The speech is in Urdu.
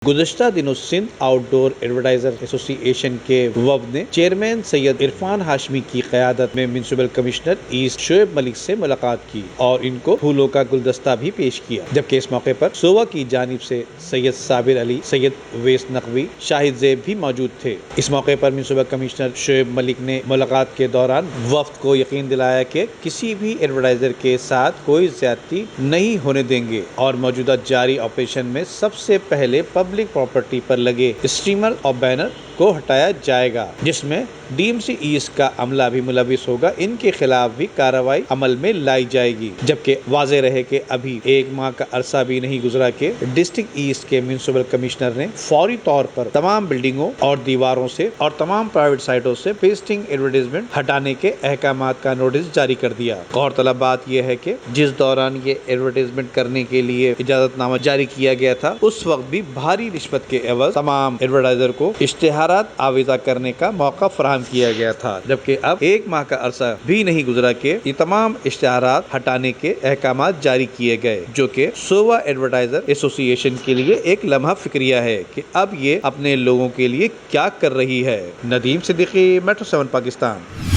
گزشتہ دنوں سندھ آؤٹ ڈور ایڈورٹائزر ایسوسی ایشن کے وفد نے چیئرمین سید عرفان ہاشمی کی قیادت میں municipal commissioner asset Shoaib Malik سے ملاقات کی اور ان کو پھولوں کا گلدستہ بھی پیش کیا، جبکہ اس موقع پر سووا کی جانب سے سید صابر علی، سید اویس نقوی، شاہد زیب بھی موجود تھے۔ اس موقع پر میونسپل کمشنر شعیب ملک نے ملاقات کے دوران وفد کو یقین دلایا کہ کسی بھی ایڈورٹائزر کے ساتھ کوئی زیادتی نہیں ہونے دیں گے اور موجودہ جاری آپریشن میں سب سے پہلے پبلک پراپرٹی پر لگے اسٹریمر اور بینر کو ہٹایا جائے گا، جس میں ڈی ایم سی ایسٹ کا عملہ بھی ملوث ہوگا۔ ان کے خلاف بھی کارروائی عمل میں لائی جائے گی، جبکہ واضح رہے کہ ابھی ایک ماہ کا عرصہ بھی نہیں گزرا کہ ڈسٹرکٹ ایسٹ کے میونسپل کمشنر نے فوری طور پر تمام بلڈنگوں اور دیواروں سے اور تمام پرائیویٹ سائٹوں سے پیسٹنگ ایڈورٹائزمنٹ ہٹانے کے احکامات کا نوٹس جاری کر دیا۔ غورطلب بات یہ ہے کہ جس دوران یہ ایڈورٹائزمنٹ کرنے کے لیے اجازت نامہ جاری کیا گیا تھا، اس وقت بھی بھاری رشوت کے عوض تمام ایڈورٹائزر کو اشتہارات آویزہ کرنے کا موقع فراہم کیا گیا تھا، جبکہ اب ایک ماہ کا عرصہ بھی نہیں گزرا کہ یہ تمام اشتہارات ہٹانے کے احکامات جاری کیے گئے، جو کہ سووا ایڈورٹائزر ایسوسی ایشن کے لیے ایک لمحہ فکریہ ہے کہ اب یہ اپنے لوگوں کے لیے کیا کر رہی ہے۔ ندیم صدیقی، میٹرو 7 پاکستان۔